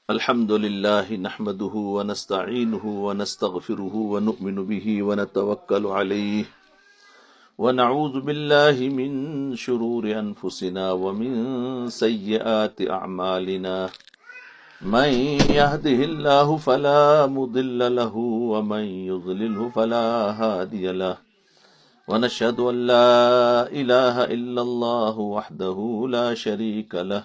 الحمد لله نحمده ونستعينه ونستغفره ونؤمن به ونتوكل عليه ونعوذ بالله من شرور أنفسنا ومن سيئات أعمالنا من يهده الله فلا مضل له ومن يضلله فلا هادي له ونشهد أن لا إله إلا الله وحده لا شريك له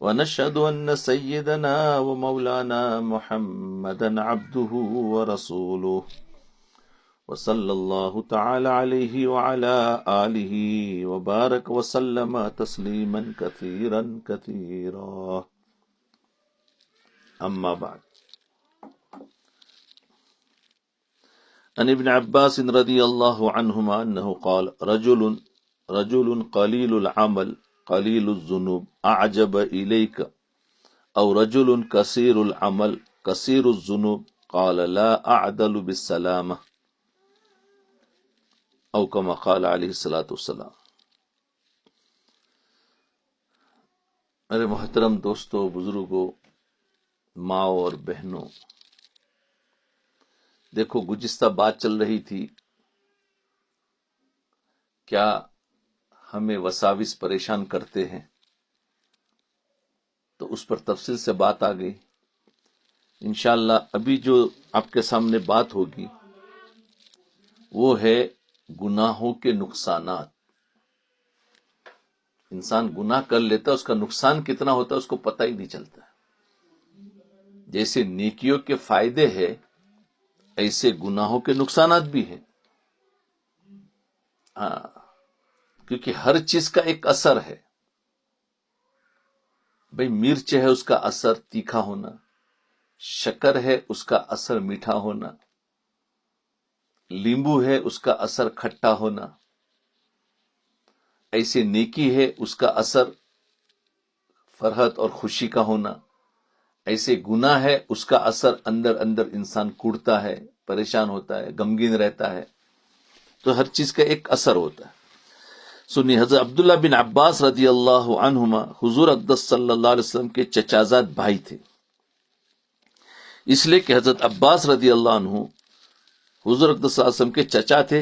ونشهد أن سيدنا ومولانا محمدا عبده ورسوله وصلى الله تعالى عليه وعلى آله وبارك وسلم تسليما كثيرا كثيرا أما بعد. عن ابن عباس رضي الله عنهما أنه قال رجل قليل العمل قليل الذنوب أعجب إليك أو رجل كثير العمل كثير الذنوب قال لا أعدل بالسلامة او كما قال علیہ الصلوۃ والسلام. میرے محترم دوستوں، بزرگوں، ماں اور بہنوں، دیکھو گزشتہ بات چل رہی تھی کیا ہمیں وساوس پریشان کرتے ہیں، تو اس پر تفصیل سے بات آ گئی. انشاءاللہ ابھی جو آپ کے سامنے بات ہوگی وہ ہے گناہوں کے نقصانات. انسان گناہ کر لیتا ہے، اس کا نقصان کتنا ہوتا ہے اس کو پتہ ہی نہیں چلتا. جیسے نیکیوں کے فائدے ہیں ایسے گناہوں کے نقصانات بھی ہیں. ہاں، کیونکہ ہر چیز کا ایک اثر ہے. بھئی مرچ ہے اس کا اثر تیکھا ہونا، شکر ہے اس کا اثر میٹھا ہونا، لیمبو ہے اس کا اثر کھٹا ہونا. ایسے نیکی ہے اس کا اثر فرحت اور خوشی کا ہونا. ایسے گناہ ہے اس کا اثر اندر اندر انسان کوڑتا ہے، پریشان ہوتا ہے، غمگین رہتا ہے. تو ہر چیز کا ایک اثر ہوتا ہے. سنی حضرت عبداللہ بن عباس رضی اللہ عنہما حضور اقدس صلی اللہ علیہ وسلم کے چچازاد بھائی تھے. اس لیے کہ حضرت عباس رضی اللہ عنہ حضور اقدس صلی اللہ علیہ وسلم کے چچا تھے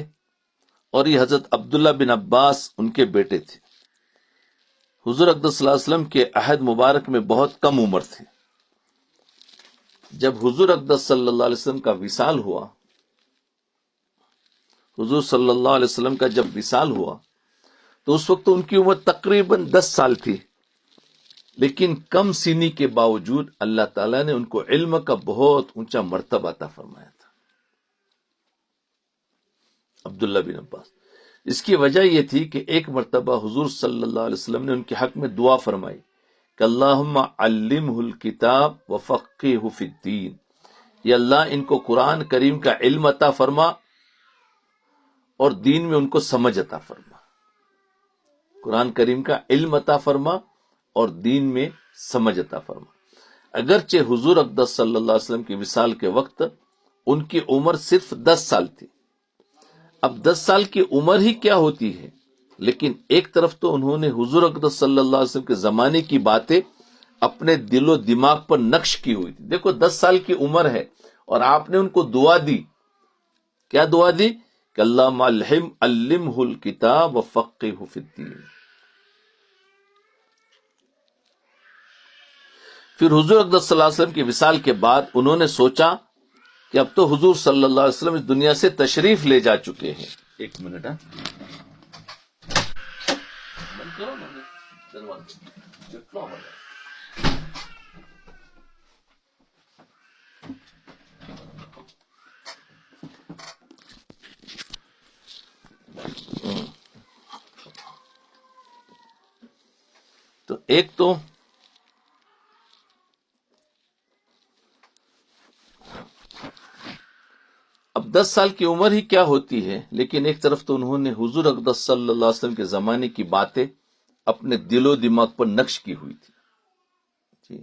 اور یہ حضرت عبداللہ بن عباس ان کے بیٹے تھے. حضور اقدس صلی اللہ علیہ وسلم کے عہد مبارک میں بہت کم عمر تھے. جب حضور اقدس صلی اللہ علیہ وسلم کا وصال ہوا، حضور صلی اللہ علیہ وسلم کا جب وصال ہوا تو اس وقت ان کی عمر تقریباً 10 سال تھی. لیکن کم سینی کے باوجود اللہ تعالیٰ نے ان کو علم کا بہت اونچا مرتبہ عطا فرمایا تھا. عبداللہ بن عباس. اس کی وجہ یہ تھی کہ ایک مرتبہ حضور صلی اللہ علیہ وسلم نے ان کے حق میں دعا فرمائی کہ اللہم علمہ الکتاب وفقہہ فی الدین. یا اللہ ان کو قرآن کریم کا علم عطا فرما اور دین میں ان کو سمجھ عطا فرما. قرآن کریم کا علم عطا فرما اور دین میں سمجھ عطا فرما. اگرچہ حضور اقدس صلی اللہ علیہ وسلم کے وصال کے وقت ان کی عمر صرف 10 سال تھی. اب 10 سال کی عمر ہی کیا ہوتی ہے، لیکن ایک طرف تو انہوں نے حضور اقدس صلی اللہ علیہ وسلم کے زمانے کی باتیں اپنے دل و دماغ پر نقش کی ہوئی تھی. دیکھو 10 سال کی عمر ہے اور آپ نے ان کو دعا دی. کیا دعا دی؟ کہ اللہم علمہ الکتاب وفقہہ فی الدین. پھر حضور اقدس صلی اللہ علیہ وسلم کے وصال کے بعد انہوں نے سوچا کہ اب تو حضور صلی اللہ علیہ وسلم اس دنیا سے تشریف لے جا چکے ہیں. ایک منٹ. تو ایک تو اب 10 سال کی عمر ہی کیا ہوتی ہے، لیکن ایک طرف تو انہوں نے حضور اقدس صلی اللہ علیہ وسلم کے زمانے کی باتیں اپنے دل و دماغ پر نقش کی ہوئی تھی. جی.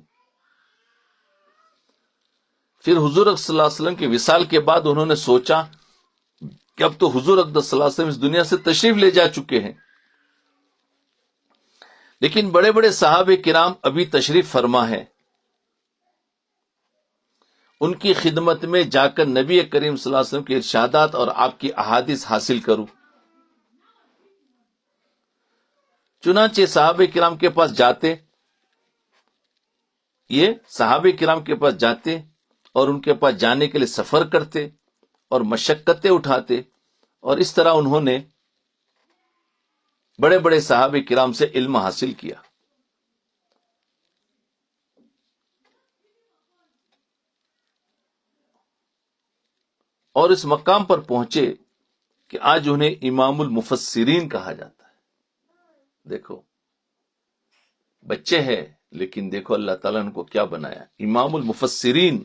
پھر حضور اقدس صلی اللہ علیہ وسلم کے وصال کے بعد انہوں نے سوچا کہ اب تو حضور اقدس صلی اللہ علیہ وسلم اس دنیا سے تشریف لے جا چکے ہیں، لیکن بڑے بڑے صحابہ کرام ابھی تشریف فرما ہے. ان کی خدمت میں جا کر نبی کریم صلی اللہ علیہ وسلم کے ارشادات اور آپ کی احادیث حاصل کروں۔ چنانچہ صحابہ کرام کے پاس جاتے، یہ صحابہ کرام کے پاس جاتے اور ان کے پاس جانے کے لیے سفر کرتے اور مشقتیں اٹھاتے، اور اس طرح انہوں نے بڑے بڑے صحابہ کرام سے علم حاصل کیا۔ اور اس مقام پر پہنچے کہ آج انہیں امام المفسرین کہا جاتا ہے۔ دیکھو بچے ہیں، لیکن دیکھو اللہ تعالیٰ نے کو کیا بنایا، امام المفسرین،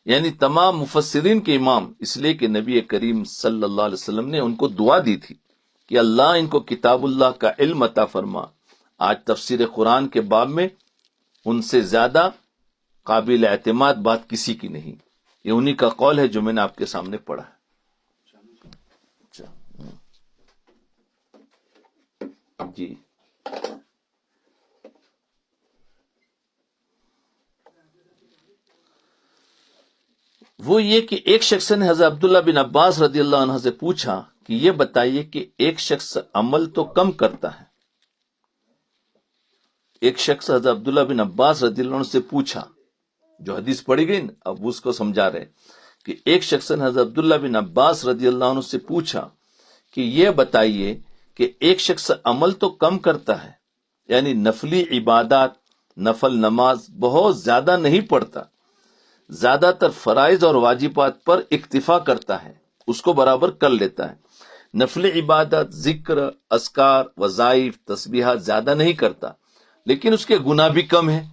یعنی تمام مفسرین کے امام، اس لیے کہ نبی کریم صلی اللہ علیہ وسلم نے ان کو دعا دی تھی کہ اللہ ان کو کتاب اللہ کا علم عطا فرما۔ آج تفسیر قرآن کے باب میں ان سے زیادہ قابل اعتماد بات کسی کی نہیں، یہ انہی کا قول ہے جو میں نے آپ کے سامنے پڑھا ہے۔ جی وہ یہ کہ ایک شخص نے حضرت عبداللہ بن عباس رضی اللہ عنہ سے پوچھا کہ یہ بتائیے کہ ایک شخص عمل تو کم کرتا ہے۔ ایک شخص حضرت عبداللہ بن عباس رضی اللہ عنہ سے پوچھا، جو حدیث پڑھی گئی نا، اب اس کو سمجھا رہے کہ ایک شخص نے حضرت عبداللہ بن عباس رضی اللہ عنہ سے پوچھا کہ یہ بتائیے کہ ایک شخص عمل تو کم کرتا ہے، یعنی نفلی عبادات، نفل نماز بہت زیادہ نہیں پڑھتا، زیادہ تر فرائض اور واجبات پر اکتفا کرتا ہے، اس کو برابر کر لیتا ہے، نفل عبادت، ذکر، اذکار، وظائف، تسبیحات زیادہ نہیں کرتا، لیکن اس کے گناہ بھی کم ہیں۔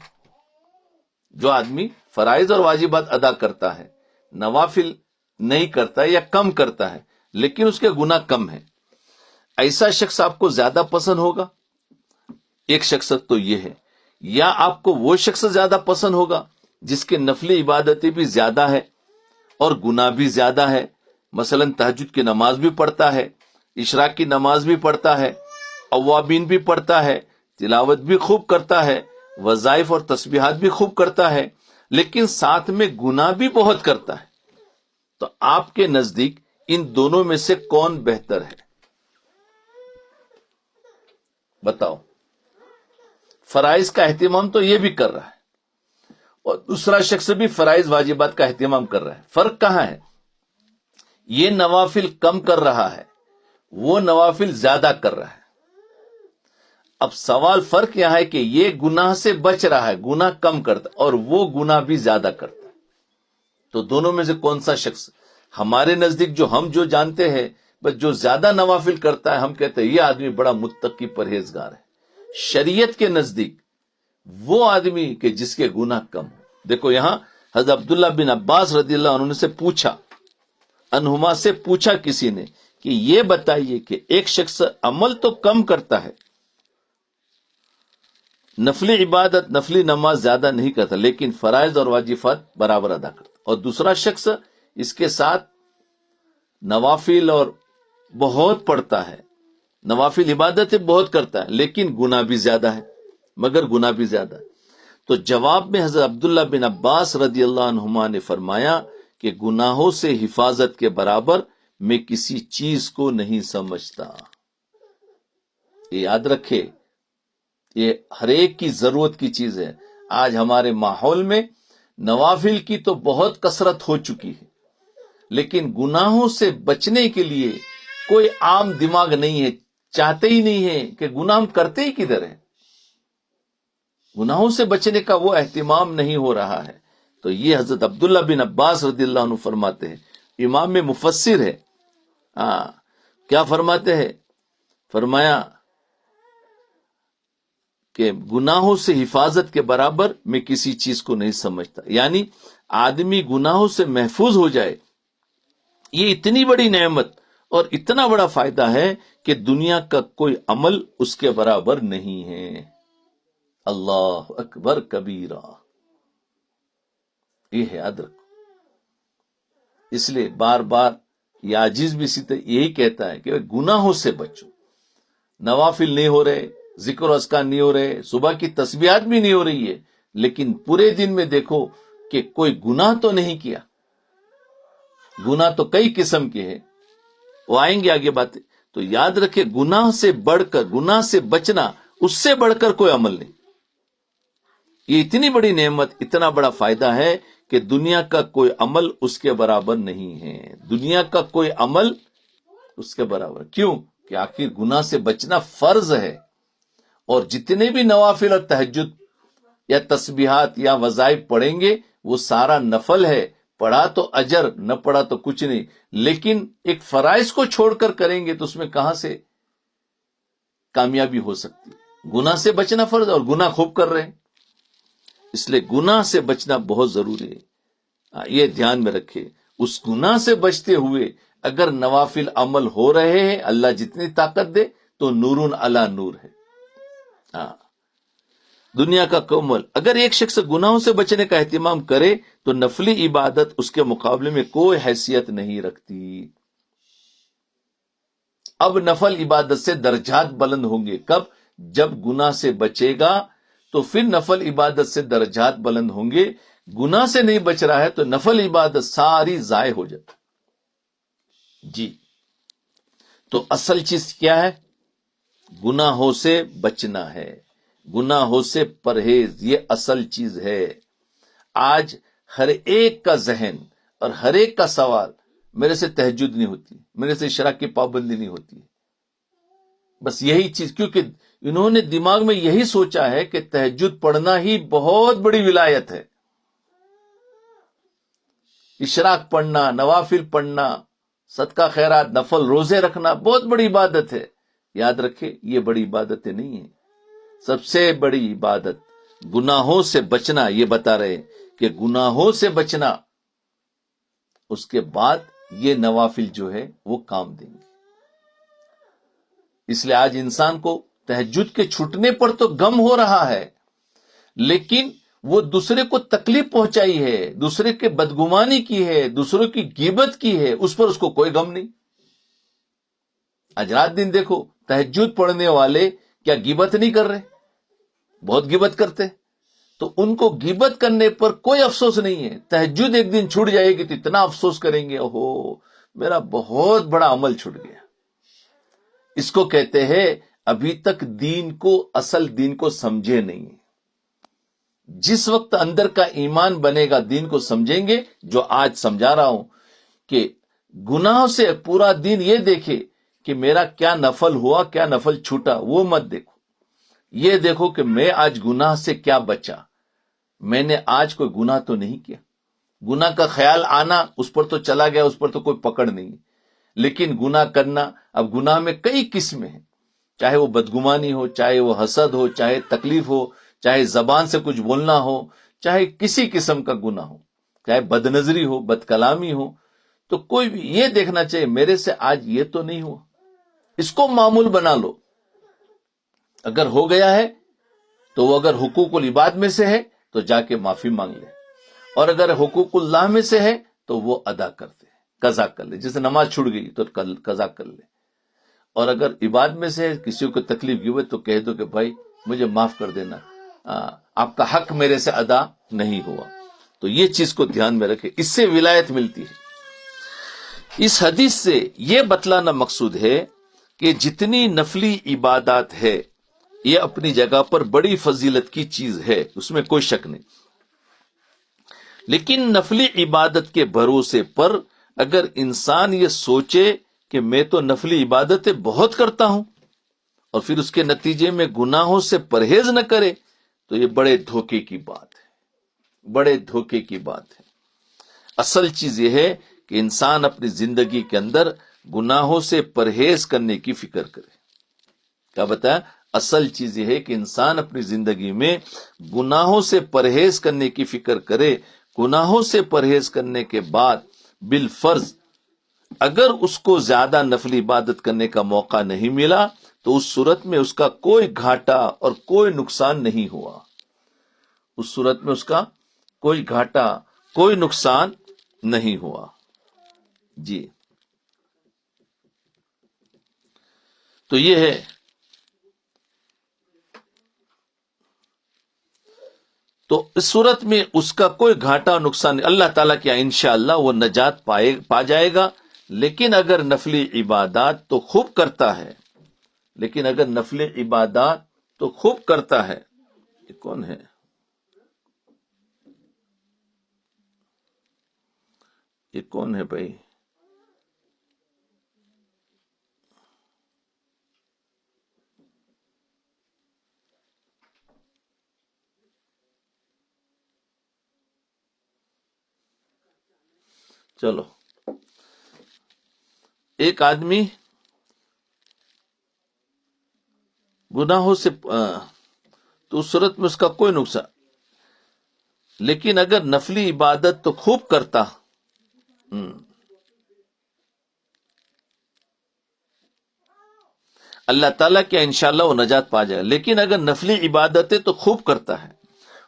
جو آدمی فرائض اور واجبات ادا کرتا ہے، نوافل نہیں کرتا یا کم کرتا ہے، لیکن اس کے گناہ کم ہیں، ایسا شخص آپ کو زیادہ پسند ہوگا؟ ایک شخص تو یہ ہے، یا آپ کو وہ شخص زیادہ پسند ہوگا جس کے نفلی عبادتیں بھی زیادہ ہے اور گناہ بھی زیادہ ہے، مثلا تہجد کی نماز بھی پڑھتا ہے، اشراق کی نماز بھی پڑھتا ہے، اوابین بھی پڑھتا ہے، تلاوت بھی خوب کرتا ہے، وظائف اور تسبیحات بھی خوب کرتا ہے، لیکن ساتھ میں گناہ بھی بہت کرتا ہے، تو آپ کے نزدیک ان دونوں میں سے کون بہتر ہے؟ بتاؤ۔ فرائض کا اہتمام تو یہ بھی کر رہا ہے اور دوسرا شخص بھی فرائض واجبات کا اہتمام کر رہا ہے، فرق کہاں ہے؟ یہ نوافل کم کر رہا ہے، وہ نوافل زیادہ کر رہا ہے۔ اب سوال فرق یہاں ہے کہ یہ گناہ سے بچ رہا ہے، گناہ کم کرتا ہے، اور وہ گناہ بھی زیادہ کرتا ہے، تو دونوں میں سے کون سا شخص؟ ہمارے نزدیک جو جانتے ہیں، بس جو زیادہ نوافل کرتا ہے، ہم کہتے ہیں یہ آدمی بڑا متقی پرہیزگار ہے۔ شریعت کے نزدیک وہ آدمی کہ جس کے گناہ کم ہو۔ دیکھو یہاں حضرت عبداللہ بن عباس رضی اللہ عنہ سے پوچھا، انہما سے پوچھا کسی نے کہ یہ بتائیے کہ ایک شخص عمل تو کم کرتا ہے، نفلی عبادت، نفلی نماز زیادہ نہیں کرتا، لیکن فرائض اور واجبات برابر ادا کرتا، اور دوسرا شخص اس کے ساتھ نوافل اور بہت پڑھتا ہے، نوافل عبادتیں بہت کرتا ہے، لیکن گناہ بھی زیادہ ہے، تو جواب میں حضرت عبداللہ بن عباس رضی اللہ عنہما نے فرمایا کہ گناہوں سے حفاظت کے برابر میں کسی چیز کو نہیں سمجھتا۔ یہ یاد رکھے، یہ ہر ایک کی ضرورت کی چیز ہے۔ آج ہمارے ماحول میں نوافل کی تو بہت کثرت ہو چکی ہے، لیکن گناہوں سے بچنے کے لیے کوئی عام دماغ نہیں ہے، چاہتے ہی نہیں ہے کہ گناہ ہم کرتے ہی کدھر ہیں، گناہوں سے بچنے کا وہ اہتمام نہیں ہو رہا ہے۔ تو یہ حضرت عبداللہ بن عباس رضی اللہ عنہ فرماتے ہیں، امام مفسر ہے، کیا فرماتے ہیں؟ فرمایا کہ گناہوں سے حفاظت کے برابر میں کسی چیز کو نہیں سمجھتا، یعنی آدمی گناہوں سے محفوظ ہو جائے، یہ اتنی بڑی نعمت اور اتنا بڑا فائدہ ہے کہ دنیا کا کوئی عمل اس کے برابر نہیں ہے۔ اللہ اکبر کبیرہ، یہ ہے، یاد رکھو۔ اس لیے بار بار یہ عاجز بھی یہی کہتا ہے کہ گناہوں سے بچو، نوافل نہیں ہو رہے، ذکر و اذکار نہیں ہو رہے، صبح کی تسبیحات بھی نہیں ہو رہی ہے، لیکن پورے دن میں دیکھو کہ کوئی گناہ تو نہیں کیا. گناہ تو کئی قسم کے ہیں، وہ آئیں گے آگے باتیں. تو یاد رکھے گناہ سے بڑھ کر، گناہ سے بچنا اس سے بڑھ کر کوئی عمل نہیں. یہ اتنی بڑی نعمت، اتنا بڑا فائدہ ہے کہ دنیا کا کوئی عمل اس کے برابر نہیں ہے. دنیا کا کوئی عمل اس کے برابر. کیوں؟ کہ آخر گناہ سے بچنا فرض ہے، اور جتنے بھی نوافل اور تہجد یا تسبیحات یا وظائف پڑھیں گے وہ سارا نفل ہے. پڑھا تو اجر، نہ پڑھا تو کچھ نہیں. لیکن ایک فرائض کو چھوڑ کر کریں گے تو اس میں کہاں سے کامیابی ہو سکتی ہے؟ گناہ سے بچنا فرض ہے، اور گناہ خوب کر رہے ہیں. اس لیے گناہ سے بچنا بہت ضروری ہے. یہ دھیان میں رکھے. اس گناہ سے بچتے ہوئے اگر نوافل عمل ہو رہے ہیں، اللہ جتنی طاقت دے تو نورن علی نور ہے. دنیا کا کمل. اگر ایک شخص گناہوں سے بچنے کا اہتمام کرے تو نفلی عبادت اس کے مقابلے میں کوئی حیثیت نہیں رکھتی. اب نفل عبادت سے درجات بلند ہوں گے. کب؟ جب گناہ سے بچے گا تو پھر نفل عبادت سے درجات بلند ہوں گے. گناہ سے نہیں بچ رہا ہے تو نفل عبادت ساری ضائع ہو جاتی. جی، تو اصل چیز کیا ہے؟ گناہوں سے بچنا ہے، گناہوں سے پرہیز. یہ اصل چیز ہے. آج ہر ایک کا ذہن اور ہر ایک کا سوال، میرے سے تہجد نہیں ہوتی، میرے سے عشاء کی پابندی نہیں ہوتی. بس یہی چیز، کیونکہ انہوں نے دماغ میں یہی سوچا ہے کہ تہجد پڑھنا ہی بہت بڑی ولایت ہے. اشراق پڑھنا، نوافل پڑھنا، صدقہ خیرات، نفل روزے رکھنا بہت بڑی عبادت ہے. یاد رکھے یہ بڑی عبادتیں نہیں ہیں. سب سے بڑی عبادت گناہوں سے بچنا. یہ بتا رہے کہ گناہوں سے بچنا، اس کے بعد یہ نوافل جو ہے وہ کام دیں گے. اس لیے آج انسان کو تہجد کے چھٹنے پر تو غم ہو رہا ہے، لیکن وہ دوسرے کو تکلیف پہنچائی ہے، دوسرے کے بدگمانی کی ہے، دوسروں کی غیبت کی ہے، اس پر اس کو کوئی غم نہیں. آج رات دن دیکھو تہجد پڑھنے والے کیا غیبت نہیں کر رہے؟ بہت غیبت کرتے. تو ان کو غیبت کرنے پر کوئی افسوس نہیں ہے. تہجد ایک دن چھوٹ جائے گی تو اتنا افسوس کریں گے، اوہو میرا بہت بڑا عمل چھوٹ گیا. اس کو کہتے ہیں ابھی تک دین کو، اصل دین کو سمجھے نہیں. جس وقت اندر کا ایمان بنے گا دین کو سمجھیں گے. جو آج سمجھا رہا ہوں کہ گناہوں سے پورا دین یہ دیکھے کہ میرا کیا نفل ہوا، کیا نفل چھوٹا، وہ مت دیکھو. یہ دیکھو کہ میں آج گناہ سے کیا بچا. میں نے آج کوئی گناہ تو نہیں کیا. گناہ کا خیال آنا اس پر تو چلا گیا، اس پر تو کوئی پکڑ نہیں. لیکن گناہ کرنا، اب گناہ میں کئی قسمیں ہیں. چاہے وہ بدگمانی ہو، چاہے وہ حسد ہو، چاہے تکلیف ہو، چاہے زبان سے کچھ بولنا ہو، چاہے کسی قسم کا گناہ ہو، چاہے بد نظری ہو، بد کلامی ہو. تو کوئی بھی یہ دیکھنا چاہیے میرے سے آج یہ تو نہیں ہوا. اس کو معمول بنا لو. اگر ہو گیا ہے تو وہ اگر حقوق العباد میں سے ہے تو جا کے معافی مانگ لے، اور اگر حقوق اللہ میں سے ہے تو وہ ادا کر دے، قضا کر لے. جیسے نماز چھوٹ گئی تو قضا کر لے. اور اگر عباد میں سے کسی کو تکلیف ہوئی تو کہہ دو کہ بھائی مجھے معاف کر دینا، آپ کا حق میرے سے ادا نہیں ہوا. تو یہ چیز کو دھیان میں رکھے، اس سے ولایت ملتی ہے. اس حدیث سے یہ بتلانا مقصود ہے کہ جتنی نفلی عبادات ہے یہ اپنی جگہ پر بڑی فضیلت کی چیز ہے، اس میں کوئی شک نہیں. لیکن نفلی عبادت کے بھروسے پر اگر انسان یہ سوچے کہ میں تو نفلی عبادتیں بہت کرتا ہوں اور پھر اس کے نتیجے میں گناہوں سے پرہیز نہ کرے تو یہ بڑے دھوکے کی بات ہے، بڑے دھوکے کی بات ہے. اصل چیز یہ ہے کہ انسان اپنی زندگی کے اندر گناہوں سے پرہیز کرنے کی فکر کرے. کیا بتایا؟ اصل چیز یہ ہے کہ انسان اپنی زندگی میں گناہوں سے پرہیز کرنے کی فکر کرے. گناہوں سے پرہیز کرنے کے بعد بالفرض اگر اس کو زیادہ نفلی عبادت کرنے کا موقع نہیں ملا تو اس صورت میں اس کا کوئی گھاٹا اور کوئی نقصان نہیں ہوا. اس صورت میں اس کا کوئی گھاٹا، کوئی نقصان نہیں ہوا. جی، تو یہ ہے. تو اس صورت میں اس کا کوئی گھاٹا نقصان نہیں، اللہ تعالیٰ کیا انشاءاللہ وہ نجات پا جائے گا۔ لیکن اگر نفلی عبادات تو خوب کرتا ہے، لیکن اگر نفل عبادات تو خوب کرتا ہے، یہ کون ہے؟ یہ کون ہے بھائی؟ چلو، ایک آدمی گناہوں سے تو اس صورت میں اس کا کوئی نقصان، لیکن اگر نفلی عبادت تو خوب کرتا، اللہ تعالیٰ کیا انشاءاللہ وہ نجات پا جائے گا۔ لیکن اگر نفلی عبادتیں تو خوب کرتا ہے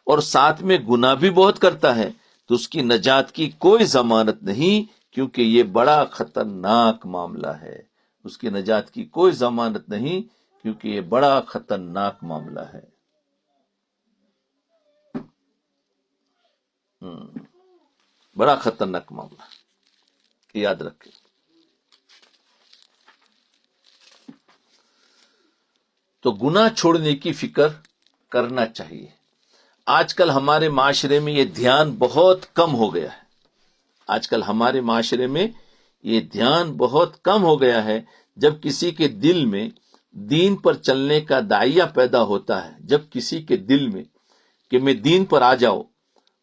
اور ساتھ میں گناہ بھی بہت کرتا ہے تو اس کی نجات کی کوئی ضمانت نہیں، کیونکہ یہ بڑا خطرناک معاملہ ہے۔ اس کی نجات کی کوئی ضمانت نہیں، کیونکہ یہ بڑا خطرناک معاملہ ہے۔ بڑا خطرناک معاملہ، یاد رکھیں۔ تو گناہ چھوڑنے کی فکر کرنا چاہیے۔ آج کل ہمارے معاشرے میں یہ دھیان بہت کم ہو گیا ہے۔ آج کل ہمارے معاشرے میں یہ دھیان بہت کم ہو گیا ہے۔ جب کسی کے دل میں دین پر چلنے کا داعیہ پیدا ہوتا ہے، جب کسی کے دل میں کہ میں دین پر آ جاؤ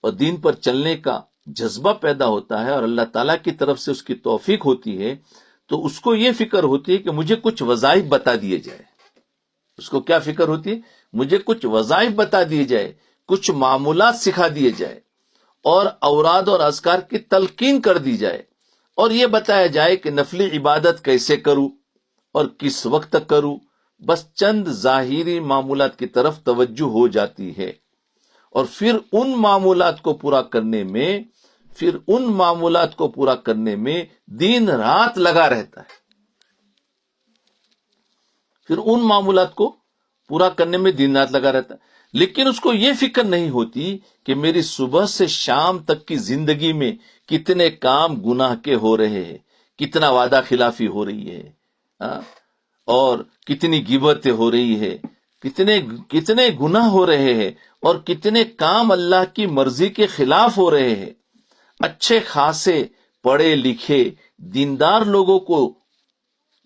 اور دین پر چلنے کا جذبہ پیدا ہوتا ہے اور اللہ تعالیٰ کی طرف سے اس کی توفیق ہوتی ہے، تو اس کو یہ فکر ہوتی ہے کہ مجھے کچھ وظائف بتا دیے جائے۔ اس کو کیا فکر ہوتی ہے؟ مجھے کچھ وظائف بتا دیے جائے، کچھ معمولات سکھا دیے جائے، اور اوراد اور اذکار کی تلقین کر دی جائے، اور یہ بتایا جائے کہ نفلی عبادت کیسے کروں اور کس وقت تک کروں۔ بس چند ظاہری معمولات کی طرف توجہ ہو جاتی ہے، اور پھر ان معمولات کو پورا کرنے میں دن رات لگا رہتا ہے۔ پھر ان معمولات کو پورا کرنے میں دن رات لگا رہتا ہے، لیکن اس کو یہ فکر نہیں ہوتی کہ میری صبح سے شام تک کی زندگی میں کتنے کام گناہ کے ہو رہے ہیں، کتنا وعدہ خلافی ہو رہی ہے، اور کتنی غیبتیں ہو رہی ہے، کتنے گناہ ہو رہے ہیں، اور کتنے کام اللہ کی مرضی کے خلاف ہو رہے ہیں۔ اچھے خاصے پڑھے لکھے دیندار لوگوں کو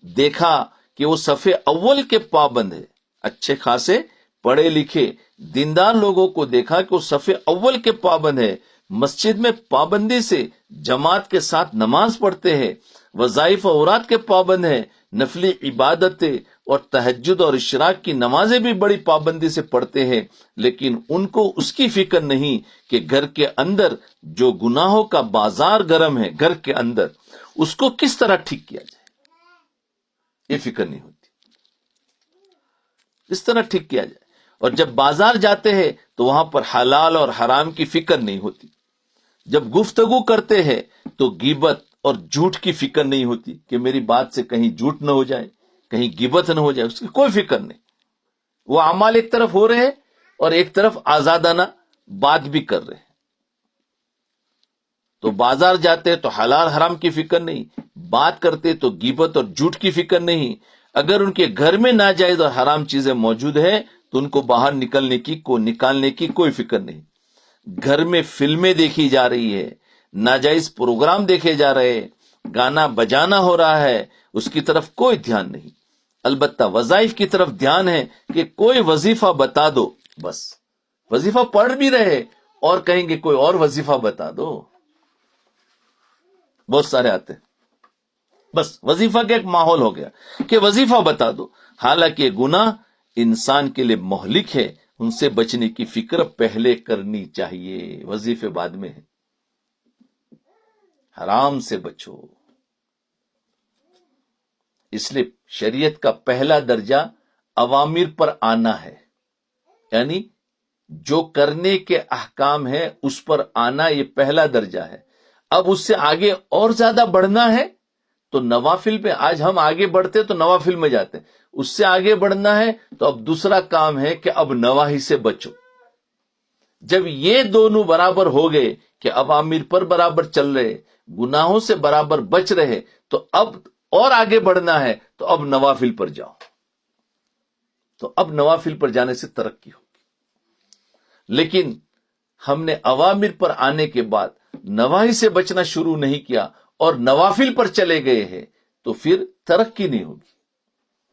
دیکھا کہ وہ صف اول کے پابند ہے، اچھے خاصے پڑھے لکھے دیندار لوگوں کو دیکھا کہ وہ صف اول کے پابند ہے، مسجد میں پابندی سے جماعت کے ساتھ نماز پڑھتے ہیں، وظائف و اوراد کے پابند ہیں، نفلی عبادتیں اور تہجد اور اشراق کی نمازیں بھی بڑی پابندی سے پڑھتے ہیں، لیکن ان کو اس کی فکر نہیں کہ گھر کے اندر جو گناہوں کا بازار گرم ہے، گھر کے اندر اس کو کس طرح ٹھیک کیا جائے، یہ فکر نہیں ہوتی، کس طرح ٹھیک کیا جائے۔ اور جب بازار جاتے ہیں تو وہاں پر حلال اور حرام کی فکر نہیں ہوتی۔ جب گفتگو کرتے ہیں تو غیبت اور جھوٹ کی فکر نہیں ہوتی کہ میری بات سے کہیں جھوٹ نہ ہو جائے، کہیں غیبت نہ ہو جائے، اس کی کوئی فکر نہیں۔ وہ اعمال ایک طرف ہو رہے ہیں اور ایک طرف آزادانہ بات بھی کر رہے ہیں۔ تو بازار جاتے ہیں تو حلال حرام کی فکر نہیں، بات کرتے تو غیبت اور جھوٹ کی فکر نہیں۔ اگر ان کے گھر میں ناجائز اور حرام چیزیں موجود ہیں تو ان کو باہر نکالنے کی کوئی فکر نہیں۔ گھر میں فلمیں دیکھی جا رہی ہے، ناجائز پروگرام دیکھے جا رہے ہیں، گانا بجانا ہو رہا ہے، اس کی طرف کوئی دھیان نہیں۔ البتہ وظائف کی طرف دھیان ہے کہ کوئی وظیفہ بتا دو، بس وظیفہ پڑھ بھی رہے اور کہیں گے کوئی اور وظیفہ بتا دو، بہت سارے آتے ہیں، بس وظیفہ کا ایک ماحول ہو گیا کہ وظیفہ بتا دو، حالانکہ گناہ انسان کے لیے مہلک ہے، ان سے بچنے کی فکر پہلے کرنی چاہیے، وظیفے بعد میں ہے۔ حرام سے بچو۔ اس لیے شریعت کا پہلا درجہ اوامر پر آنا ہے، یعنی جو کرنے کے احکام ہے اس پر آنا، یہ پہلا درجہ ہے۔ اب اس سے آگے اور زیادہ بڑھنا ہے تو نوافل پہ، آج ہم آگے بڑھتے تو نوافل میں جاتے، اس سے آگے بڑھنا ہے تو اب دوسرا کام ہے کہ اب نواہی سے بچو۔ جب یہ دونوں برابر ہو گئے کہ عوامر پر برابر چل رہے، گناہوں سے برابر بچ رہے، تو اب اور آگے بڑھنا ہے، تو اب نوافل پر جاؤ، تو اب نوافل پر جانے سے ترقی ہوگی۔ لیکن ہم نے عوامر پر آنے کے بعد نواہی سے بچنا شروع نہیں کیا اور نوافل پر چلے گئے ہیں، تو پھر ترقی نہیں ہوگی،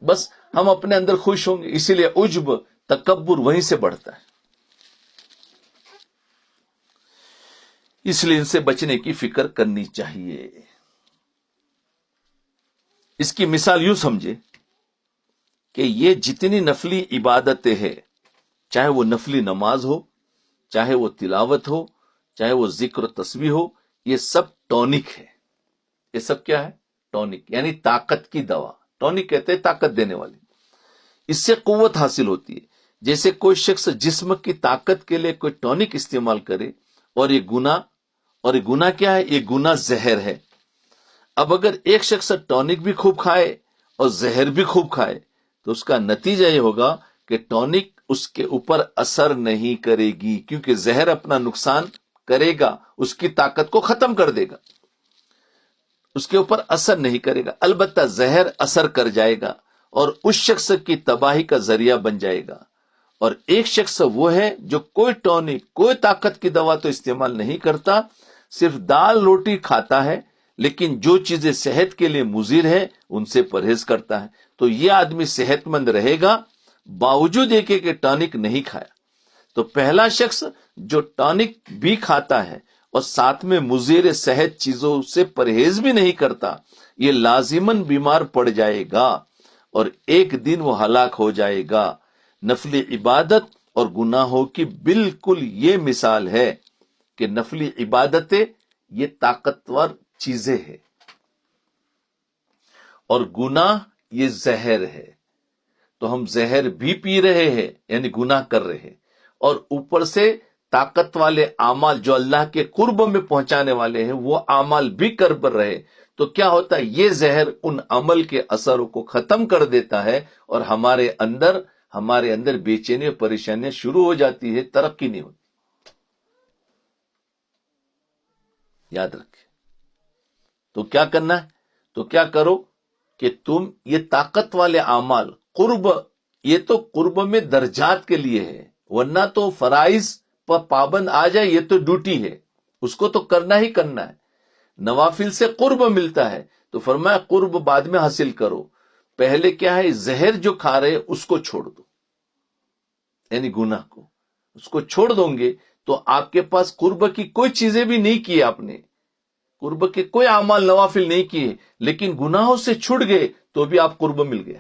بس ہم اپنے اندر خوش ہوں گے۔ اسی لیے عجب، تکبر وہیں سے بڑھتا ہے۔ اس لیے ان سے بچنے کی فکر کرنی چاہیے۔ اس کی مثال یوں سمجھے کہ یہ جتنی نفلی عبادتیں ہیں، چاہے وہ نفلی نماز ہو، چاہے وہ تلاوت ہو، چاہے وہ ذکر و تسبیح ہو، یہ سب ٹونک ہے۔ یہ سب کیا ہے؟ ٹونک، یعنی طاقت کی دوا۔ ٹونک کہتے ہیں طاقت دینے والی۔ اس سے قوت حاصل ہوتی ہے۔ جیسے کوئی شخص جسم کی طاقت کے لیے کوئی ٹونک استعمال کرے، اور یہ گناہ کیا ہے؟ یہ گناہ زہر ہے۔ اب اگر ایک شخص ٹونک بھی خوب کھائے اور زہر بھی خوب کھائے، تو اس کا نتیجہ یہ ہوگا کہ ٹونک اس کے اوپر اثر نہیں کرے گی، کیونکہ زہر اپنا نقصان کرے گا، اس کی طاقت کو ختم کر دے گا، اس کے اوپر اثر نہیں کرے گا۔ البتہ زہر اثر کر جائے گا اور اس شخص کی تباہی کا ذریعہ بن جائے گا۔ اور ایک شخص وہ ہے جو کوئی ٹونک، کوئی طاقت کی دوا تو استعمال نہیں کرتا، صرف دال روٹی کھاتا ہے، لیکن جو چیزیں صحت کے لیے مضر ہے ان سے پرہیز کرتا ہے، تو یہ آدمی صحت مند رہے گا باوجود یہ کہ ٹانک نہیں کھایا۔ تو پہلا شخص جو ٹانک بھی کھاتا ہے اور ساتھ میں مضر صحت چیزوں سے پرہیز بھی نہیں کرتا، یہ لازماً بیمار پڑ جائے گا اور ایک دن وہ ہلاک ہو جائے گا۔ نفلی عبادت اور گناہوں کی بالکل یہ مثال ہے کہ نفلی عبادتیں یہ طاقتور چیزیں ہیں اور گناہ یہ زہر ہے۔ تو ہم زہر بھی پی رہے ہیں، یعنی گناہ کر رہے ہیں، اور اوپر سے طاقت والے اعمال جو اللہ کے قرب میں پہنچانے والے ہیں وہ اعمال بھی کر پر رہے، تو کیا ہوتا ہے؟ یہ زہر ان عمل کے اثروں کو ختم کر دیتا ہے اور ہمارے اندر بے چینی اور پریشانیاں شروع ہو جاتی ہے، ترقی نہیں ہوتی۔ یاد رکھیں۔ تو کیا کرنا ہے؟ تو کیا کرو کہ تم یہ طاقت والے اعمال، قرب، یہ تو قرب میں درجات کے لیے ہے، ورنہ تو فرائض پر پابند آ جائے یہ تو ڈیوٹی ہے، اس کو تو کرنا ہی کرنا ہے۔ نوافل سے قرب ملتا ہے، تو فرمایا قرب بعد میں حاصل کرو، پہلے کیا ہے؟ زہر جو کھا رہے اس کو چھوڑ دو، یعنی گناہ کو، اس کو چھوڑ دو گے تو آپ کے پاس قرب کی کوئی چیزیں بھی نہیں کی، آپ نے قرب کے کوئی اعمال نوافل نہیں کیے، لیکن گناہوں سے چھٹ گئے تو بھی آپ قرب مل گیا۔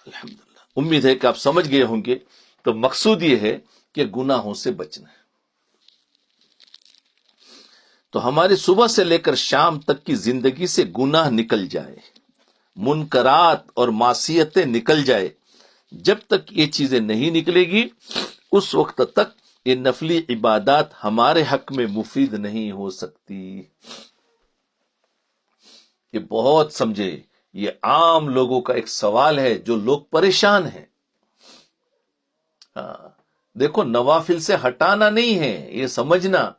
الحمدللہ، امید ہے کہ آپ سمجھ گئے ہوں گے۔ تو مقصود یہ ہے کہ گناہوں سے بچنا ہے۔ تو ہماری صبح سے لے کر شام تک کی زندگی سے گناہ نکل جائے، منکرات اور معصیتیں نکل جائے۔ جب تک یہ چیزیں نہیں نکلے گی اس وقت تک یہ نفلی عبادات ہمارے حق میں مفید نہیں ہو سکتی۔ یہ بہت سمجھے، یہ عام لوگوں کا ایک سوال ہے، جو لوگ پریشان ہیں۔ دیکھو، نوافل سے ہٹانا نہیں ہے، یہ سمجھنا،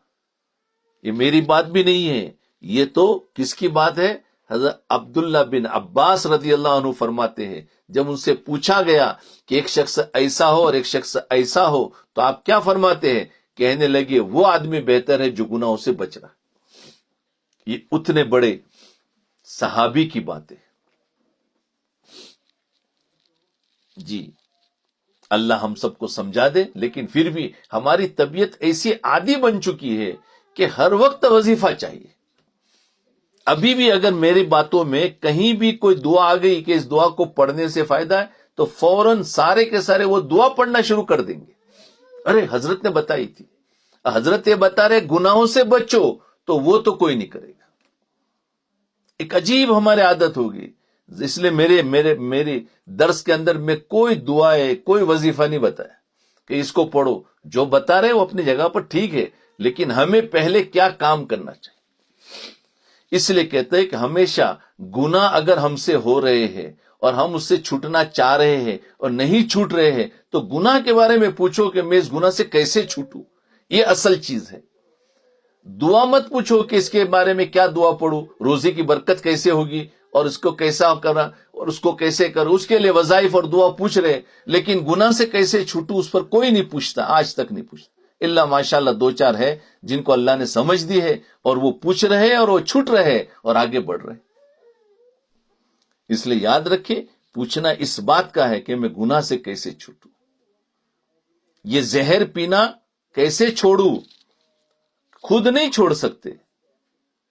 یہ میری بات بھی نہیں ہے، یہ تو کس کی بات ہے؟ حضرت عبداللہ بن عباس رضی اللہ عنہ فرماتے ہیں، جب ان سے پوچھا گیا کہ ایک شخص ایسا ہو اور ایک شخص ایسا ہو تو آپ کیا فرماتے ہیں؟ کہنے لگے وہ آدمی بہتر ہے جو گناہوں سے بچ رہا۔ یہ اتنے بڑے صحابی کی باتیں۔ جی، اللہ ہم سب کو سمجھا دے، لیکن پھر بھی ہماری طبیعت ایسی عادی بن چکی ہے کہ ہر وقت وظیفہ چاہیے۔ ابھی بھی اگر میری باتوں میں کہیں بھی کوئی دعا آ گئی کہ اس دعا کو پڑھنے سے فائدہ ہے، تو فوراً سارے کے سارے وہ دعا پڑھنا شروع کر دیں گے۔ ارے حضرت نے بتائی تھی، حضرت یہ بتا رہے گناہوں سے بچو، تو وہ تو کوئی نہیں کرے گا۔ ایک عجیب ہماری عادت ہوگی، اس لیے میری درس کے اندر میں کوئی دعائیں، کوئی وظیفہ نہیں بتایا کہ اس کو پڑھو۔ جو بتا رہے وہ اپنی جگہ پر ٹھیک ہے، لیکن ہمیں پہلے کیا کام کرنا چاہیے۔ اس لیے کہتے ہیں کہ ہمیشہ گناہ اگر ہم سے ہو رہے ہیں اور ہم اس سے چھوٹنا چاہ رہے ہیں اور نہیں چھوٹ رہے ہیں تو گناہ کے بارے میں پوچھو کہ میں اس گناہ سے کیسے چھوٹوں. یہ اصل چیز ہے. دعا مت پوچھو کہ اس کے بارے میں کیا دعا پڑھوں, روزے کی برکت کیسے ہوگی اور اس کو کیسا کرنا اور اس کو کیسے کروں. اس کے لیے وظائف اور دعا پوچھ رہے, لیکن گناہ سے کیسے چھوٹوں اس پر کوئی نہیں پوچھتا, آج تک نہیں پوچھتا. اللہ ماشاءاللہ 2-4 ہے جن کو اللہ نے سمجھ دی ہے اور وہ پوچھ رہے اور وہ چھوٹ رہے اور آگے بڑھ رہے. اس لیے یاد رکھے, پوچھنا اس بات کا ہے کہ میں گناہ سے کیسے چھوٹوں, یہ زہر پینا کیسے چھوڑوں. خود نہیں چھوڑ سکتے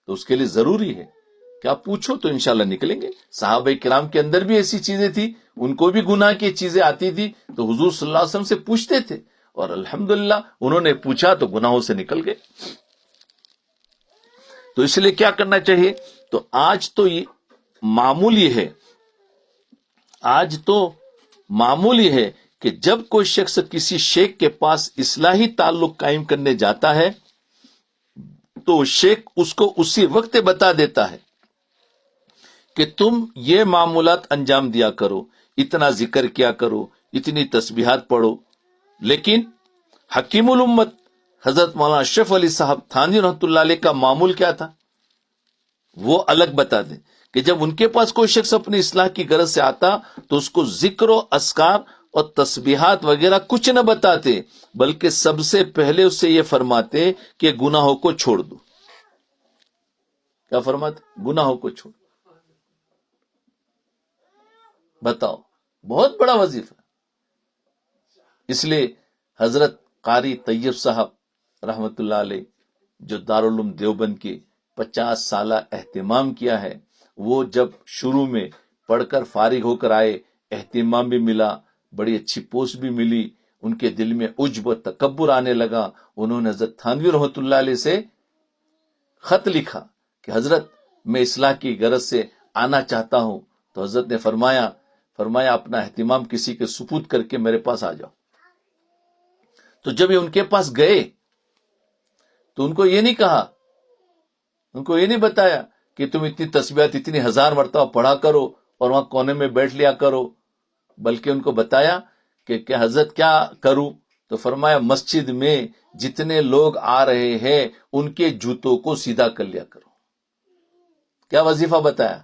تو اس کے لیے ضروری ہے کہ آپ پوچھو تو انشاءاللہ نکلیں گے. صحابہ کرام کے اندر بھی ایسی چیزیں تھی, ان کو بھی گناہ کی چیزیں آتی تھی تو حضور صلی اللہ علیہ وسلم سے پوچھتے تھے اور الحمدللہ انہوں نے پوچھا تو گناہوں سے نکل گئے. تو اس لیے کیا کرنا چاہیے, تو آج تو یہ معمولی ہے کہ جب کوئی شخص کسی شیخ کے پاس اصلاحی تعلق قائم کرنے جاتا ہے تو شیخ اس کو اسی وقت بتا دیتا ہے کہ تم یہ معمولات انجام دیا کرو, اتنا ذکر کیا کرو, اتنی تسبیحات پڑھو. لیکن حکیم الامت حضرت مولانا اشرف علی صاحب تھانوی رحمۃ اللہ علیہ کا معمول کیا تھا وہ الگ بتا دیں کہ جب ان کے پاس کوئی شخص اپنی اصلاح کی غرض سے آتا تو اس کو ذکر و اذکار اور تسبیحات وغیرہ کچھ نہ بتاتے, بلکہ سب سے پہلے اس سے یہ فرماتے کہ گناہوں کو چھوڑ دو. کیا فرماتے؟ گناہوں کو چھوڑ. بتاؤ, بہت بڑا وظیفہ. اس لیے حضرت قاری طیب صاحب رحمت اللہ علیہ جو دارالعلوم دیوبند کے 50 سالہ اہتمام کیا ہے, وہ جب شروع میں پڑھ کر فارغ ہو کر آئے, اہتمام بھی ملا, بڑی اچھی پوسٹ بھی ملی, ان کے دل میں عجب و تکبر آنے لگا. انہوں نے حضرت تھانوی رحمت اللہ علیہ سے خط لکھا کہ حضرت میں اصلاح کی غرض سے آنا چاہتا ہوں. تو حضرت نے فرمایا اپنا اہتمام کسی کے سپرد کر کے میرے پاس آ جاؤ. تو جب یہ ان کے پاس گئے تو ان کو یہ نہیں کہا, ان کو یہ نہیں بتایا کہ تم اتنی تسبیحات اتنی 1000 مرتبہ پڑھا کرو اور وہاں کونے میں بیٹھ لیا کرو, بلکہ ان کو بتایا کہ حضرت کیا کروں. تو فرمایا مسجد میں جتنے لوگ آ رہے ہیں ان کے جوتوں کو سیدھا کر لیا کرو. کیا وظیفہ بتایا.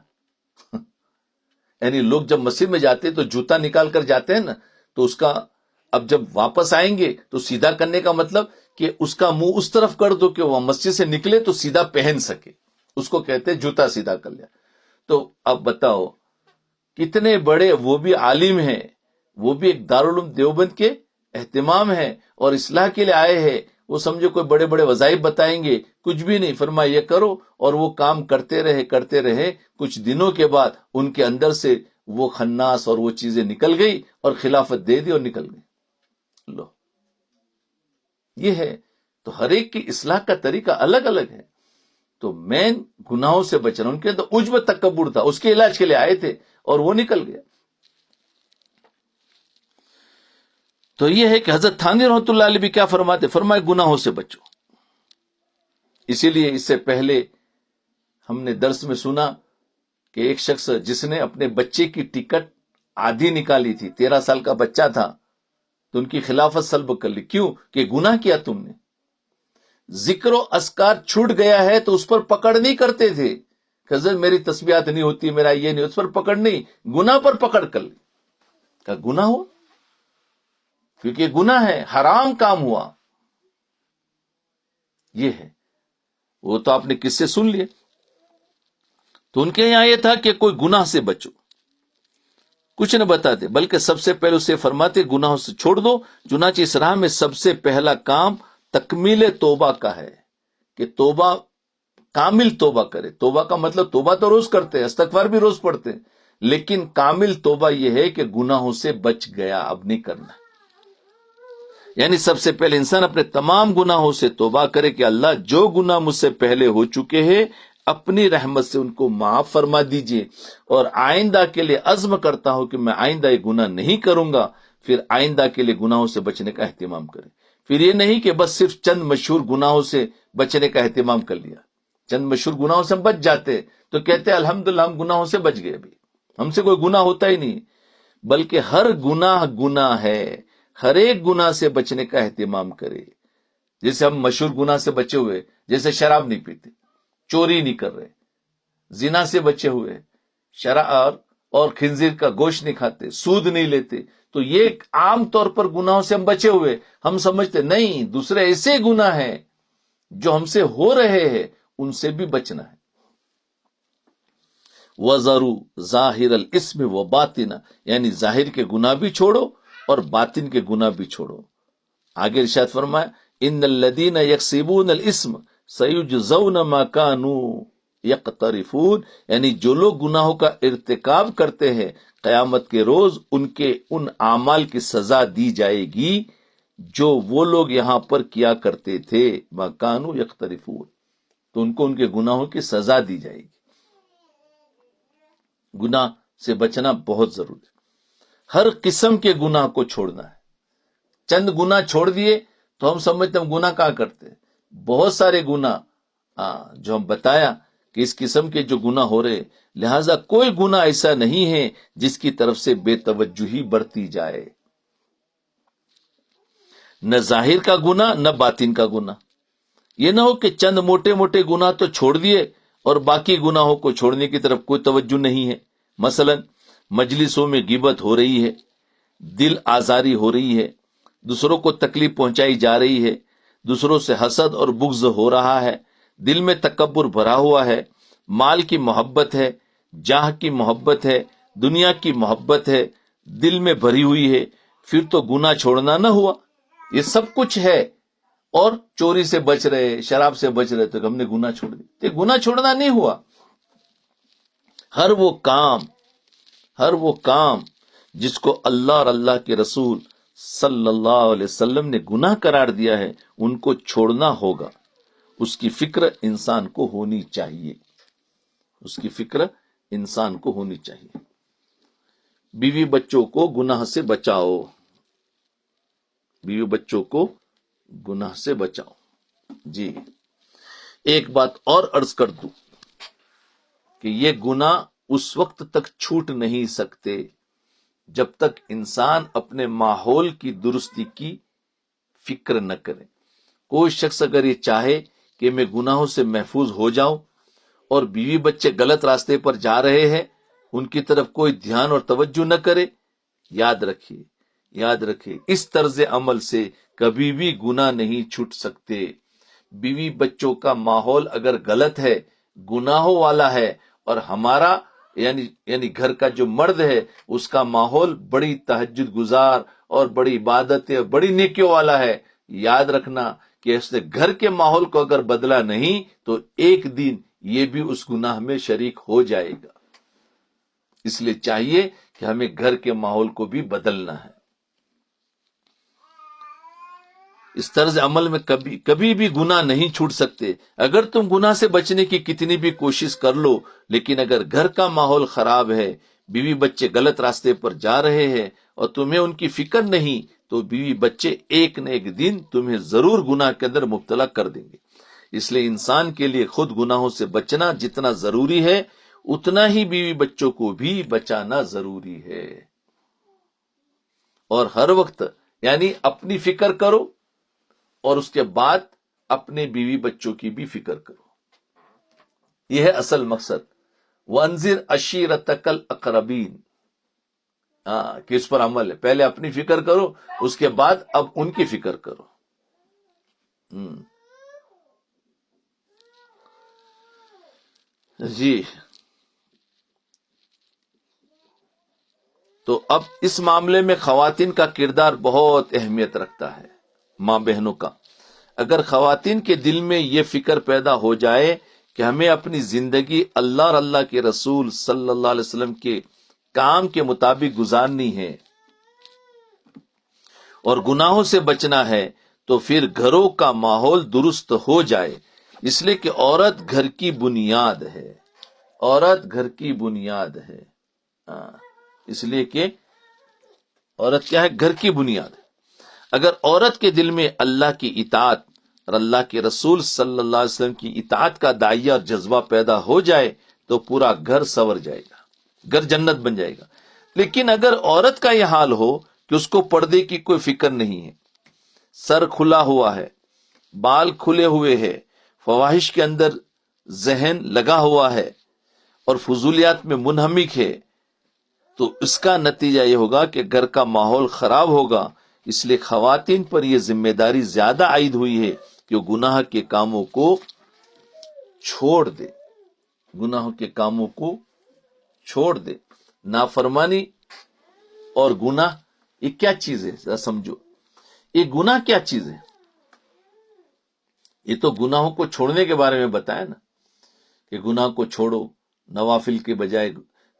یعنی لوگ جب مسجد میں جاتے تو جوتا نکال کر جاتے ہیں نا, تو اس کا اب جب واپس آئیں گے تو سیدھا کرنے کا مطلب کہ اس کا منہ اس طرف کر دو کہ وہ مسجد سے نکلے تو سیدھا پہن سکے, اس کو کہتے جوتا سیدھا کر لیا. تو اب بتاؤ کتنے بڑے وہ بھی عالم ہیں, وہ بھی ایک دارالعلوم دیوبند کے اہتمام ہیں اور اصلاح کے لیے آئے ہیں. وہ سمجھو کوئی بڑے بڑے وظائف بتائیں گے, کچھ بھی نہیں. فرمایا یہ کرو, اور وہ کام کرتے رہے. کچھ دنوں کے بعد ان کے اندر سے وہ خناس اور وہ چیزیں نکل گئی اور خلافت دے دی اور نکل گئی. لو, یہ ہے. تو ہر ایک کی اصلاح کا طریقہ الگ الگ ہے. تو مین گناہوں سے بچنا, ان کے اندر عجب تکبر تھا, اس کے علاج کے لیے آئے تھے اور وہ نکل گیا. تو یہ ہے کہ حضرت تھانوی رحمۃ اللہ علیہ بھی کیا فرماتے, فرمائے گناہوں سے بچو. اسی لیے اس سے پہلے ہم نے درس میں سنا کہ ایک شخص جس نے اپنے بچے کی ٹکٹ آدھی نکالی تھی, 13 سال کا بچہ تھا, تو ان کی خلافت سلب کر لی. کیوں؟ کہ گناہ کیا تم نے. ذکر و اذکار چھوٹ گیا ہے تو اس پر پکڑ نہیں کرتے تھے کہ حضرت میری تسبیحات نہیں ہوتی, میرا یہ نہیں, اس پر پکڑ نہیں, گناہ پر پکڑ کر لی. کہ گناہ ہوا, کیونکہ یہ گناہ ہے, حرام کام ہوا. یہ ہے. وہ تو آپ نے کس سے سن لیے. تو ان کے یہاں یہ تھا کہ کوئی گناہ سے بچو, کچھ نہ بتاتے, بلکہ سب سے پہلے اسے فرماتے گناہوں سے چھوڑ دو. چنانچہ اس راہ میں سب سے پہلا کام تکمیل توبہ کا ہے کہ توبہ, کامل توبہ کرے. توبہ کا مطلب توبہ تو روز کرتے, استغفار بھی روز پڑھتے, لیکن کامل توبہ یہ ہے کہ گناہوں سے بچ گیا, اب نہیں کرنا. یعنی سب سے پہلے انسان اپنے تمام گناہوں سے توبہ کرے کہ اللہ جو گناہ مجھ سے پہلے ہو چکے ہیں اپنی رحمت سے ان کو معاف فرما دیجئے, اور آئندہ کے لیے عزم کرتا ہوں کہ میں آئندہ یہ گناہ نہیں کروں گا. پھر آئندہ کے لیے گناہوں سے بچنے کا اہتمام کرے. پھر یہ نہیں کہ بس صرف چند مشہور گناہوں سے بچنے کا اہتمام کر لیا. چند مشہور گناہوں سے ہم بچ جاتے تو کہتے الحمدللہ ہم گناہوں سے بچ گئے. ابھی ہم سے کوئی گناہ ہوتا ہی نہیں، بلکہ ہر گناہ گناہ ہے، ہر ایک گناہ سے بچنے کا اہتمام کرے۔ جیسے ہم مشہور گناہ سے بچے ہوئے، جیسے شراب نہیں پیتے، چوری نہیں کر رہے، زنا سے بچے ہوئے، شراب اور خنزیر کا گوشت نہیں کھاتے، سود نہیں لیتے، تو یہ عام طور پر گناہوں سے ہم بچے ہوئے، ہم سمجھتے نہیں دوسرے ایسے گناہ ہیں جو ہم سے ہو رہے ہیں، ان سے بھی بچنا ہے۔ وَذَرُوا ظَاهِرَ الْإِثْمِ وَبَاطِنَ، یعنی ظاہر کے گناہ بھی چھوڑو اور باطن کے گناہ بھی چھوڑو۔ آگے ارشاد فرمایا ان الذین یکسبون الاسم سیجزون ما کانوا یقترفون، یعنی جو لوگ گناہوں کا ارتکاب کرتے ہیں قیامت کے روز ان کے ان اعمال کی سزا دی جائے گی جو وہ لوگ یہاں پر کیا کرتے تھے، ما کانوا یقترفون، تو ان کو ان کے گناہوں کی سزا دی جائے گی۔ گناہ سے بچنا بہت ضروری ہے، ہر قسم کے گناہ کو چھوڑنا ہے۔ چند گناہ چھوڑ دیے تو ہم سمجھتے ہم گناہ کہاں کرتے، بہت سارے گناہ جو ہم بتایا کہ اس قسم کے جو گناہ ہو رہے، لہذا کوئی گناہ ایسا نہیں ہے جس کی طرف سے بے توجہی برتی جائے، نہ ظاہر کا گناہ نہ باطن کا گناہ۔ یہ نہ ہو کہ چند موٹے موٹے گناہ تو چھوڑ دیے اور باقی گناہوں کو چھوڑنے کی طرف کوئی توجہ نہیں ہے۔ مثلا مجلسوں میں غیبت ہو رہی ہے، دل آزاری ہو رہی ہے، دوسروں کو تکلیف پہنچائی جا رہی ہے، دوسروں سے حسد اور بغض ہو رہا ہے، دل میں تکبر بھرا ہوا ہے، مال کی محبت ہے، جاہ کی محبت ہے، دنیا کی محبت ہے، دل میں بھری ہوئی ہے، پھر تو گناہ چھوڑنا نہ ہوا۔ یہ سب کچھ ہے اور چوری سے بچ رہے، شراب سے بچ رہے، تو ہم نے گناہ چھوڑ دیا، تو گناہ چھوڑنا نہیں ہوا۔ ہر وہ کام جس کو اللہ اور اللہ کے رسول صلی اللہ علیہ وسلم نے گناہ قرار دیا ہے ان کو چھوڑنا ہوگا، اس کی فکر انسان کو ہونی چاہیے، اس کی فکر انسان کو ہونی چاہیے۔ بیوی بچوں کو گناہ سے بچاؤ، بیوی بچوں کو گناہ سے بچاؤ۔ جی ایک بات اور عرض کر دوں کہ یہ گناہ اس وقت تک چھوٹ نہیں سکتے جب تک انسان اپنے ماحول کی درستی کی فکر نہ کرے۔ کوئی شخص اگر یہ چاہے کہ میں گناہوں سے محفوظ ہو جاؤں اور بیوی بچے غلط راستے پر جا رہے ہیں ان کی طرف کوئی دھیان اور توجہ نہ کرے، یاد رکھیے اس طرز عمل سے کبھی بھی گناہ نہیں چھوٹ سکتے۔ بیوی بچوں کا ماحول اگر غلط ہے، گناہوں والا ہے، اور ہمارا یعنی گھر کا جو مرد ہے اس کا ماحول بڑی تہجد گزار اور بڑی عبادتیں اور بڑی نیکیوں والا ہے، یاد رکھنا کہ اس نے گھر کے ماحول کو اگر بدلا نہیں تو ایک دن یہ بھی اس گناہ میں شریک ہو جائے گا۔ اس لیے چاہیے کہ ہمیں گھر کے ماحول کو بھی بدلنا ہے۔ اس طرز عمل میں کبھی بھی گناہ نہیں چھوٹ سکتے۔ اگر تم گناہ سے بچنے کی کتنی بھی کوشش کر لو، لیکن اگر گھر کا ماحول خراب ہے، بیوی بچے غلط راستے پر جا رہے ہیں اور تمہیں ان کی فکر نہیں، تو بیوی بچے ایک نہ ایک دن تمہیں ضرور گناہ کے اندر مبتلا کر دیں گے۔ اس لیے انسان کے لیے خود گناہوں سے بچنا جتنا ضروری ہے اتنا ہی بیوی بچوں کو بھی بچانا ضروری ہے۔ اور ہر وقت یعنی اپنی فکر کرو اور اس کے بعد اپنے بیوی بچوں کی بھی فکر کرو، یہ ہے اصل مقصد۔ وَأَنذِرْ عَشِيرَتَكَ الْأَقْرَبِينَ، کہ اس پر عمل ہے، پہلے اپنی فکر کرو اس کے بعد اب ان کی فکر کرو۔ جی تو اب اس معاملے میں خواتین کا کردار بہت اہمیت رکھتا ہے، ماں بہنوں کا۔ اگر خواتین کے دل میں یہ فکر پیدا ہو جائے کہ ہمیں اپنی زندگی اللہ اور اللہ کے رسول صلی اللہ علیہ وسلم کے کام کے مطابق گزارنی ہے اور گناہوں سے بچنا ہے، تو پھر گھروں کا ماحول درست ہو جائے۔ اس لیے کہ عورت گھر کی بنیاد ہے، عورت گھر کی بنیاد ہے۔ اس لیے کہ عورت کیا ہے؟ گھر کی بنیاد ہے۔ اگر عورت کے دل میں اللہ کی اطاعت اور اللہ کے رسول صلی اللہ علیہ وسلم کی اطاعت کا داعیہ اور جذبہ پیدا ہو جائے تو پورا گھر سنور جائے گا۔ گھر جنت بن جائے گا۔ لیکن اگر عورت کا یہ حال ہو کہ اس کو پردے کی کوئی فکر نہیں ہے، سر کھلا ہوا ہے، بال کھلے ہوئے ہے، فواہش کے اندر ذہن لگا ہوا ہے اور فضولیات میں منہمک ہے، تو اس کا نتیجہ یہ ہوگا کہ گھر کا ماحول خراب ہوگا۔ اس لیے خواتین پر یہ ذمہ داری زیادہ عائد ہوئی ہے کہ وہ گناہ کے کاموں کو چھوڑ دے، گناہوں کے کاموں کو چھوڑ دے۔ نافرمانی اور گناہ یہ کیا چیز ہے، ذرا سمجھو، یہ گناہ کیا چیز ہے؟ یہ تو گناہوں کو چھوڑنے کے بارے میں بتایا نا، کہ گناہ کو چھوڑو، نوافل کے بجائے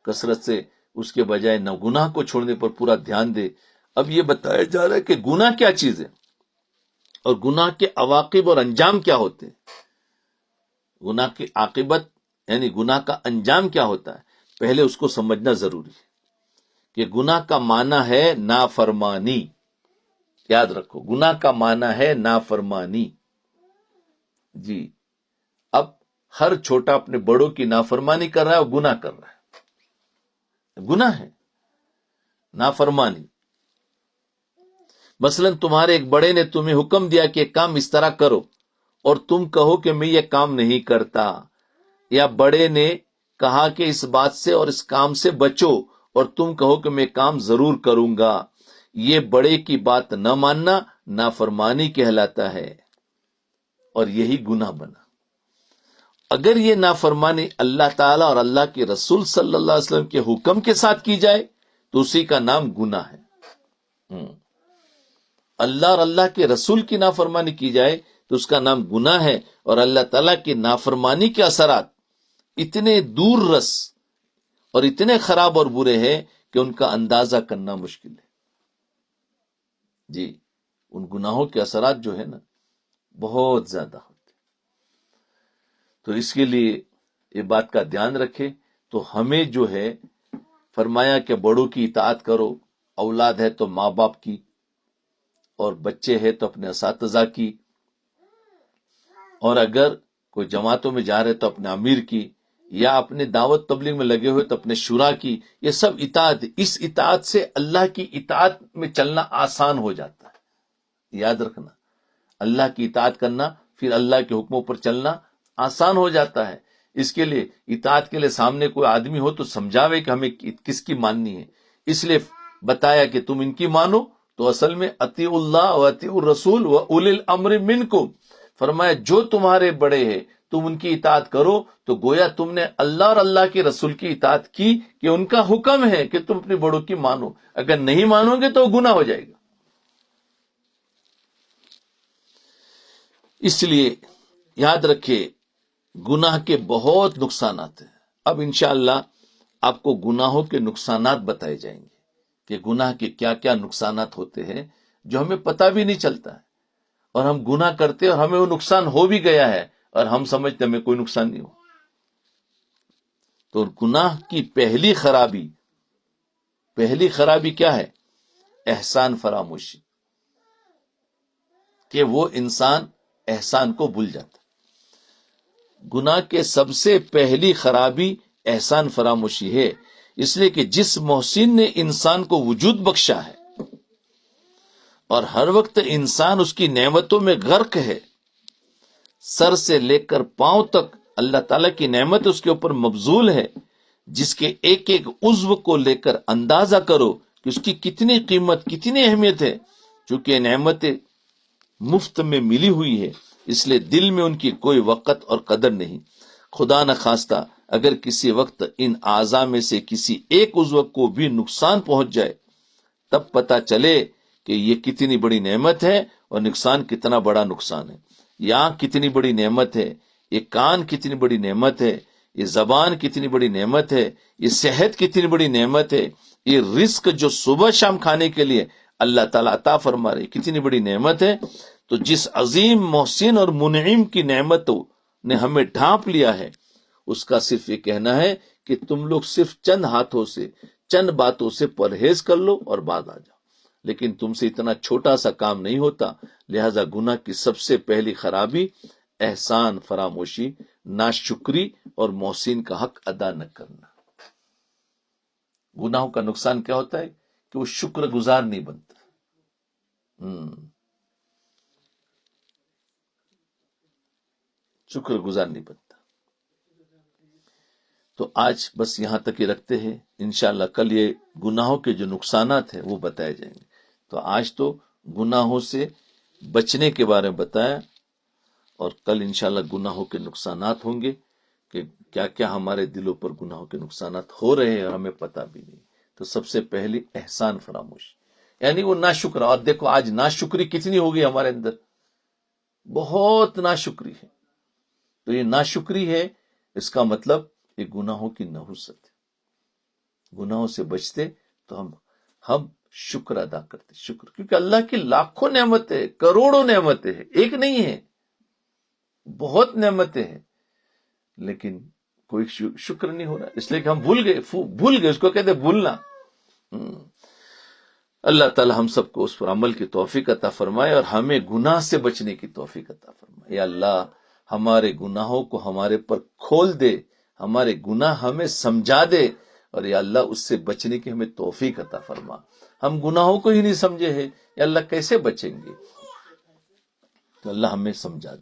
کثرت سے، اس کے بجائے نہ گناہ کو چھوڑنے پر پورا دھیان دے۔ اب یہ بتایا جا رہا ہے کہ گناہ کیا چیز ہے اور گناہ کے عواقب اور انجام کیا ہوتے ہیں۔ گناہ کی عاقبت یعنی گناہ کا انجام کیا ہوتا ہے، پہلے اس کو سمجھنا ضروری ہے کہ گناہ کا معنی ہے نافرمانی۔ یاد رکھو، گناہ کا معنی ہے نافرمانی۔ جی، اب ہر چھوٹا اپنے بڑوں کی نافرمانی کر رہا ہے اور گناہ کر رہا ہے، گناہ ہے نافرمانی۔ مثلا تمہارے ایک بڑے نے تمہیں حکم دیا کہ کام اس طرح کرو اور تم کہو کہ میں یہ کام نہیں کرتا، یا بڑے نے کہا کہ اس بات سے اور اس کام سے بچو اور تم کہو کہ میں کام ضرور کروں گا، یہ بڑے کی بات نہ ماننا نافرمانی کہلاتا ہے اور یہی گناہ بنا۔ اگر یہ نافرمانی اللہ تعالیٰ اور اللہ کے رسول صلی اللہ علیہ وسلم کے حکم کے ساتھ کی جائے تو اسی کا نام گناہ ہے۔ اللہ اور اللہ کے رسول کی نافرمانی کی جائے تو اس کا نام گناہ ہے، اور اللہ تعالیٰ کی نافرمانی کے اثرات اتنے دور رس اور اتنے خراب اور برے ہیں کہ ان کا اندازہ کرنا مشکل ہے۔ جی، ان گناہوں کے اثرات جو ہے نا بہت زیادہ ہوتے، تو اس کے لیے یہ بات کا دھیان رکھے۔ تو ہمیں جو ہے فرمایا کہ بڑوں کی اطاعت کرو، اولاد ہے تو ماں باپ کی، اور بچے ہیں تو اپنے اساتذہ کی، اور اگر کوئی جماعتوں میں جا رہے تو اپنے امیر کی، یا اپنے دعوت تبلیغ میں لگے ہوئے تو اپنے شورا کی۔ یہ سب اطاعت، اس اطاعت سے اللہ کی اطاعت میں چلنا آسان ہو جاتا ہے۔ یاد رکھنا، اللہ کی اطاعت کرنا، پھر اللہ کے حکموں پر چلنا آسان ہو جاتا ہے۔ اس کے لیے اطاعت کے لیے سامنے کوئی آدمی ہو تو سمجھاوے کہ ہمیں کس کی ماننی ہے، اس لیے بتایا کہ تم ان کی مانو، تو اصل میں اطیع اللہ و اطیع الرسول و اولی الامر منکم، فرمایا جو تمہارے بڑے ہیں تم ان کی اطاعت کرو، تو گویا تم نے اللہ اور اللہ کے رسول کی اطاعت کی کہ ان کا حکم ہے کہ تم اپنے بڑوں کی مانو۔ اگر نہیں مانو گے تو وہ گناہ ہو جائے گا۔ اس لیے یاد رکھے، گناہ کے بہت نقصانات ہیں۔ اب انشاءاللہ آپ کو گناہوں کے نقصانات بتائے جائیں گے کہ گناہ کے کیا کیا نقصانات ہوتے ہیں جو ہمیں پتہ بھی نہیں چلتا ہے، اور ہم گناہ کرتے اور ہمیں وہ نقصان ہو بھی گیا ہے اور ہم سمجھتے ہمیں کوئی نقصان نہیں ہو۔ تو گناہ کی پہلی خرابی کیا ہے؟ احسان فراموشی، کہ وہ انسان احسان کو بھول جاتا۔ گناہ کے سب سے پہلی خرابی احسان فراموشی ہے، اس لیے کہ جس محسن نے انسان کو وجود بخشا ہے اور ہر وقت انسان اس کی نعمتوں میں غرق ہے، سر سے لے کر پاؤں تک اللہ تعالیٰ کی نعمت اس کے اوپر مبذول ہے، جس کے ایک ایک عضو کو لے کر اندازہ کرو کہ اس کی کتنی قیمت، کتنی اہمیت ہے۔ چونکہ نعمتیں مفت میں ملی ہوئی ہے، اس لیے دل میں ان کی کوئی وقت اور قدر نہیں۔ خدا نخواستہ اگر کسی وقت ان اعضاء میں سے کسی ایک عضو کو بھی نقصان پہنچ جائے، تب پتہ چلے کہ یہ کتنی بڑی نعمت ہے اور نقصان کتنا بڑا نقصان ہے۔ یہ آنکھ کتنی بڑی نعمت ہے، یہ کان کتنی بڑی نعمت ہے، یہ زبان کتنی بڑی نعمت ہے، یہ صحت کتنی بڑی نعمت ہے، یہ رزق جو صبح شام کھانے کے لیے اللہ تعالیٰ عطا فرما رہے کتنی بڑی نعمت ہے۔ تو جس عظیم محسن اور منعم کی نعمتوں نے ہمیں ڈھانپ لیا ہے، اس کا صرف یہ کہنا ہے کہ تم لوگ صرف چند ہاتھوں سے، چند باتوں سے پرہیز کر لو اور بعد آ جاؤ، لیکن تم سے اتنا چھوٹا سا کام نہیں ہوتا۔ لہذا گناہ کی سب سے پہلی خرابی احسان فراموشی، ناشکری اور محسن کا حق ادا نہ کرنا۔ گناہوں کا نقصان کیا ہوتا ہے کہ وہ شکر گزار نہیں بنتا. شکر گزار نہیں بنتا. تو آج بس یہاں تک ہی رکھتے ہیں. انشاءاللہ کل یہ گناہوں کے جو نقصانات ہیں وہ بتائے جائیں گے. تو آج تو گناہوں سے بچنے کے بارے میں بتایا، اور کل انشاءاللہ گناہوں کے نقصانات ہوں گے کہ کیا کیا ہمارے دلوں پر گناہوں کے نقصانات ہو رہے ہیں اور ہمیں پتہ بھی نہیں. تو سب سے پہلی احسان فراموشی، یعنی وہ ناشکر. اور دیکھو آج ناشکری کتنی ہوگی ہمارے اندر، بہت ناشکری ہے. تو یہ ناشکری ہے، اس کا مطلب یہ گناہوں کی نحوست ہے. گناہوں سے بچتے تو ہم شکر ادا کرتے. شکر، کیونکہ اللہ کی لاکھوں نعمتیں، کروڑوں نعمتیں ہیں، ایک نہیں ہے، بہت نعمتیں ہیں، لیکن کوئی شکر نہیں ہو رہا. اس لیے کہ ہم بھول گئے. اس کو کہتے بھولنا. اللہ تعالی ہم سب کو اس پر عمل کی توفیق عطا فرمائے اور ہمیں گناہ سے بچنے کی توفیق عطا فرمائے. یا اللہ ہمارے گناہوں کو ہمارے پر کھول دے، ہمارے گناہ ہمیں سمجھا دے، اور یا اللہ اس سے بچنے کی ہمیں توفیق عطا فرما. ہم گناہوں کو ہی نہیں سمجھے ہیں، یا اللہ کیسے بچیں گے؟ تو اللہ ہمیں سمجھا دے.